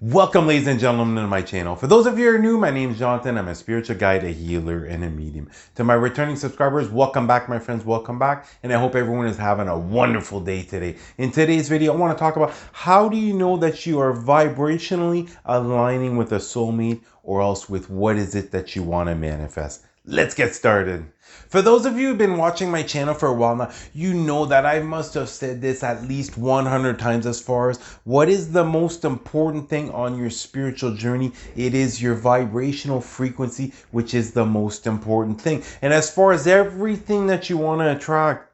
Welcome, ladies and gentlemen, to my channel. For those of you who are new, my name is Jonathan. I'm a spiritual guide, a healer, and a medium. To my returning subscribers, welcome back, my friends. Welcome back. And I hope everyone is having a wonderful day today. In today's video, I want to talk about how do you know that you are vibrationally aligning with a soulmate, or else with what is it that you want to manifest. Let's get started. For those of you who've been watching my channel for a while now, you know that I must have said this at least 100 times as far as what is the most important thing on your spiritual journey. It is your vibrational frequency, which is the most important thing. And as far as everything that you want to attract,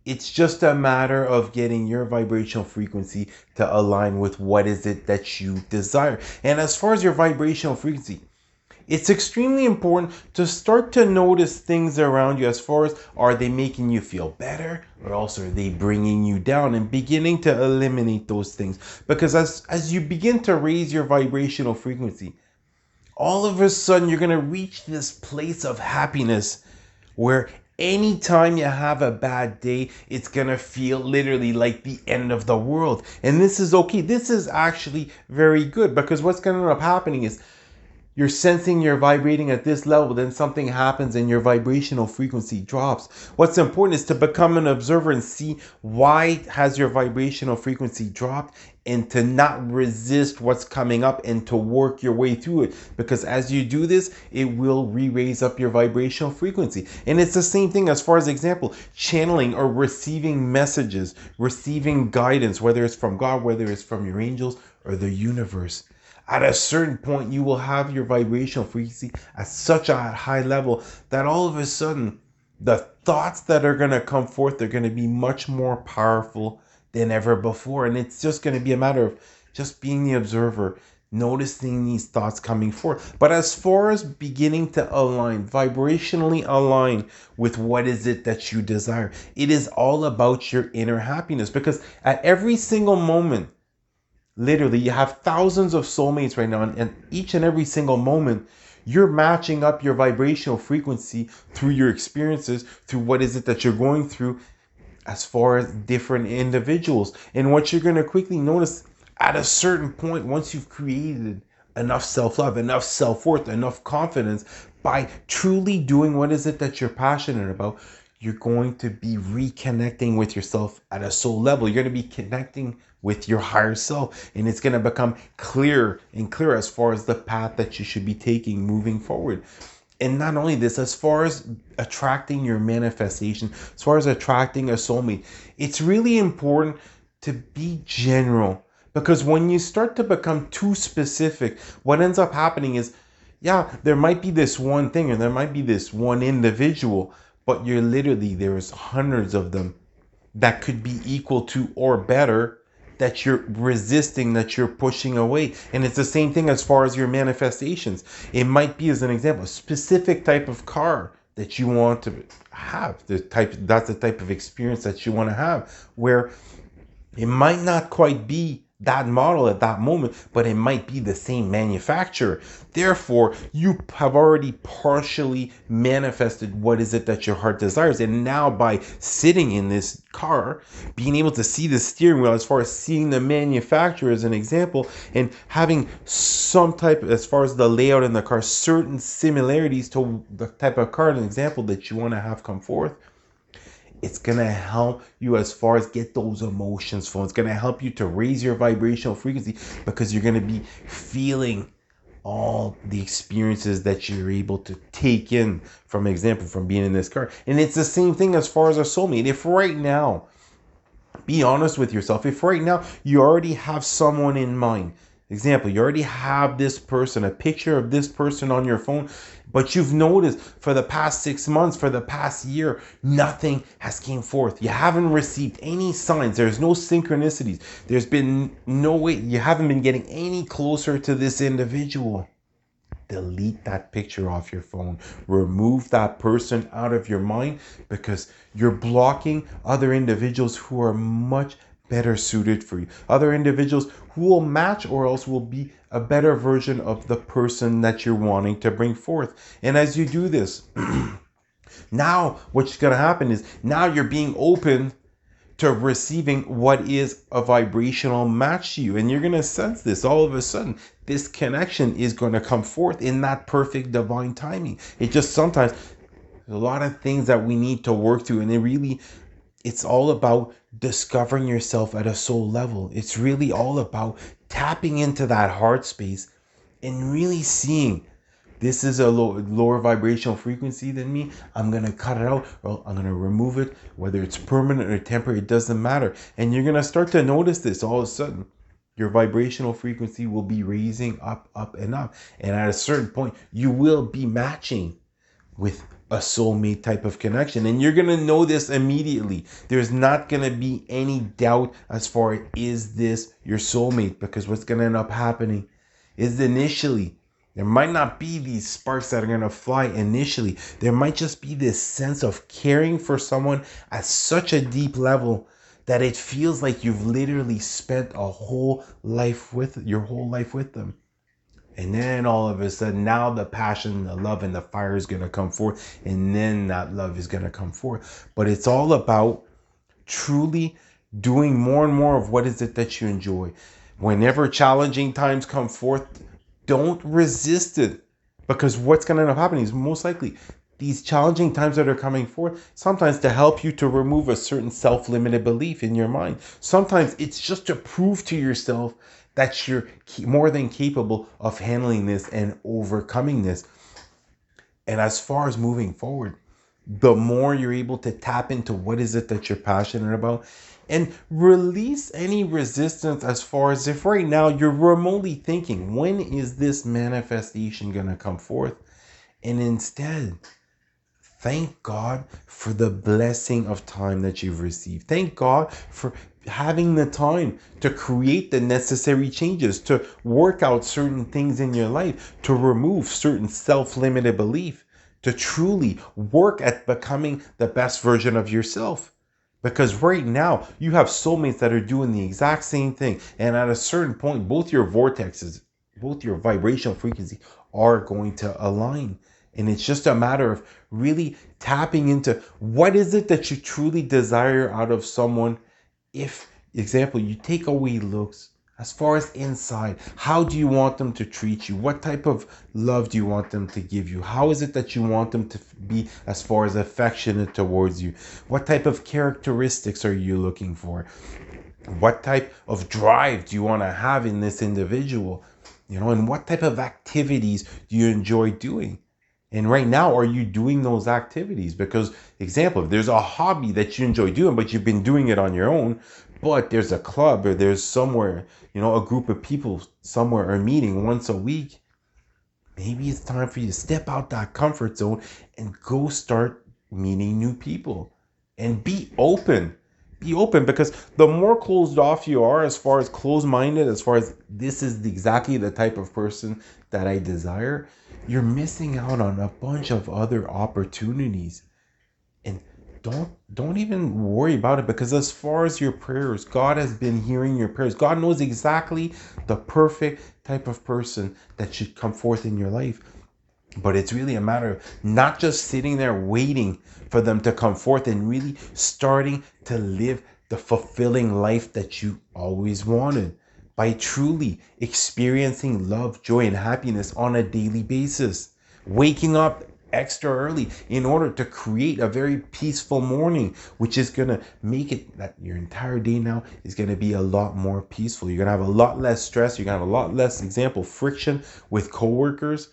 it's just a matter of getting your vibrational frequency to align with what is it that you desire. And as far as your vibrational frequency, it's extremely important to start to notice things around you as far as are they making you feel better, or else are they bringing you down, and beginning to eliminate those things. Because as you begin to raise your vibrational frequency, all of a sudden you're going to reach this place of happiness where anytime you have a bad day, it's going to feel literally like the end of the world. And this is okay. This is actually very good, because what's going to end up happening is you're sensing you're vibrating at this level, then something happens and your vibrational frequency drops. What's important is to become an observer and see why has your vibrational frequency dropped, and to not resist what's coming up and to work your way through it. Because as you do this, it will re-raise up your vibrational frequency. And it's the same thing as far as example, channeling or receiving messages, receiving guidance, whether it's from God, whether it's from your angels or the universe. At a certain point, you will have your vibrational frequency at such a high level that all of a sudden, the thoughts that are going to come forth are going to be much more powerful than ever before. And it's just going to be a matter of just being the observer, noticing these thoughts coming forth. But as far as beginning to align, vibrationally align with what is it that you desire, it is all about your inner happiness. Because at every single moment, literally, you have thousands of soulmates right now, and each and every single moment, you're matching up your vibrational frequency through your experiences, through what is it that you're going through as far as different individuals. And what you're going to quickly notice at a certain point, once you've created enough self-love, enough self-worth, enough confidence, by truly doing what is it that you're passionate about, you're going to be reconnecting with yourself at a soul level. You're going to be connecting with your higher self, and it's going to become clearer and clearer as far as the path that you should be taking moving forward. And not only this, as far as attracting your manifestation, as far as attracting a soulmate, it's really important to be general. Because when you start to become too specific, what ends up happening is, yeah, there might be this one thing, or there might be this one individual, but there's hundreds of them that could be equal to or better, that you're resisting, that you're pushing away. And it's the same thing as far as your manifestations. It might be, as an example, a specific type of car that you want to have. That's the type of experience that you want to have, where it might not quite be that model at that moment, but it might be the same manufacturer. Therefore, you have already partially manifested what is it that your heart desires. And now, by sitting in this car, being able to see the steering wheel, as far as seeing the manufacturer as an example, and having some type, as far as the layout in the car, certain similarities to the type of car, an example that you want to have come forth, it's going to help you as far as get those emotions flowing. It's going to help you to raise your vibrational frequency, because you're going to be feeling all the experiences that you're able to take in, from example, from being in this car. And it's the same thing as far as a soulmate. If right now, be honest with yourself, if right now you already have someone in mind, example, you already have this person, a picture of this person on your phone, but you've noticed for the past 6 months, for the past year, nothing has came forth. You haven't received any signs. There's no synchronicities. There's been no way. You haven't been getting any closer to this individual. Delete that picture off your phone. Remove that person out of your mind, because you're blocking other individuals who are much better suited for you. Other individuals who will match, or else will be a better version of the person that you're wanting to bring forth. And as you do this, now what's going to happen is, now you're being open to receiving what is a vibrational match to you. And you're going to sense this all of a sudden. This connection is going to come forth in that perfect divine timing. It just sometimes, there's a lot of things that we need to work through. And it's all about discovering yourself at a soul level. It's really all about tapping into that heart space and really seeing, this is a lower vibrational frequency than me. I'm going to cut it out, or I'm going to remove it, whether it's permanent or temporary, it doesn't matter. And you're going to start to notice this all of a sudden. Your vibrational frequency will be raising up, up, and up. And at a certain point, you will be matching with a soulmate type of connection. And you're going to know this immediately. There's not going to be any doubt as far as, is this your soulmate? Because what's going to end up happening is initially, there might not be these sparks that are going to fly initially. There might just be this sense of caring for someone at such a deep level that it feels like you've literally spent your whole life with them. And then all of a sudden, now the passion, the love, and the fire is going to come forth. And then that love is going to come forth. But it's all about truly doing more and more of what is it that you enjoy. Whenever challenging times come forth, don't resist it. Because what's going to end up happening is most likely these challenging times that are coming forth, sometimes to help you to remove a certain self-limited belief in your mind. Sometimes it's just to prove to yourself that you're more than capable of handling this and overcoming this. And as far as moving forward, the more you're able to tap into what is it that you're passionate about and release any resistance, as far as if right now you're remotely thinking, when is this manifestation going to come forth? And instead, thank God for the blessing of time that you've received. Thank God for having the time to create the necessary changes, to work out certain things in your life, to remove certain self-limited belief, to truly work at becoming the best version of yourself. Because right now, you have soulmates that are doing the exact same thing. And at a certain point, both your vortexes, both your vibrational frequency are going to align. And it's just a matter of really tapping into what is it that you truly desire out of someone. If, example, you take away looks, as far as inside, how do you want them to treat you? What type of love do you want them to give you? How is it that you want them to be as far as affectionate towards you? What type of characteristics are you looking for? What type of drive do you want to have in this individual? And what type of activities do you enjoy doing? And right now, are you doing those activities? Because, example, if there's a hobby that you enjoy doing, but you've been doing it on your own, but there's a club or there's somewhere, a group of people somewhere are meeting once a week, maybe it's time for you to step out that comfort zone and go start meeting new people. And be open. Be open, because the more closed off you are, as far as closed-minded, as far as this is exactly the type of person that I desire, you're missing out on a bunch of other opportunities. And don't even worry about it, because as far as your prayers, God has been hearing your prayers. God knows exactly the perfect type of person that should come forth in your life. But it's really a matter of not just sitting there waiting for them to come forth and really starting to live the fulfilling life that you always wanted, by truly experiencing love, joy, and happiness on a daily basis. Waking up extra early in order to create a very peaceful morning, which is going to make it that your entire day now is going to be a lot more peaceful. You're going to have a lot less stress. You're going to have a lot less, friction with coworkers.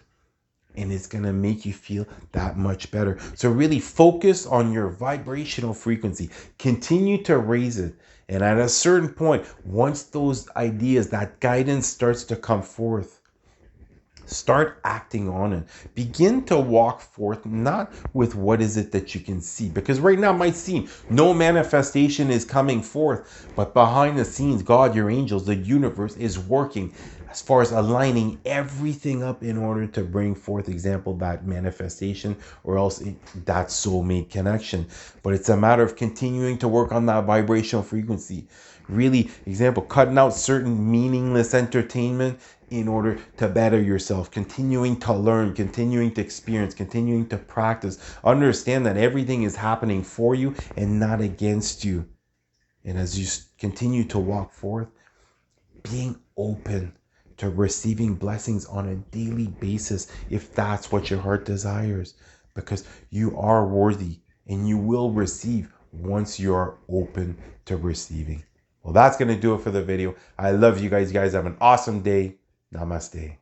And it's going to make you feel that much better. So really focus on your vibrational frequency. Continue to raise it. And at a certain point, once those ideas, that guidance starts to come forth, start acting on it. Begin to walk forth, not with what is it that you can see. Because right now it might seem no manifestation is coming forth. But behind the scenes, God, your angels, the universe is working as far as aligning everything up in order to bring forth, example, that manifestation, or else that soulmate connection. But it's a matter of continuing to work on that vibrational frequency. Really, example, cutting out certain meaningless entertainment in order to better yourself, continuing to learn, continuing to experience, continuing to practice. Understand that everything is happening for you and not against you. And as you continue to walk forth, being open to receiving blessings on a daily basis, if that's what your heart desires, because you are worthy and you will receive once you're open to receiving. Well, that's going to do it for the video. I love you guys. You guys have an awesome day. Namaste.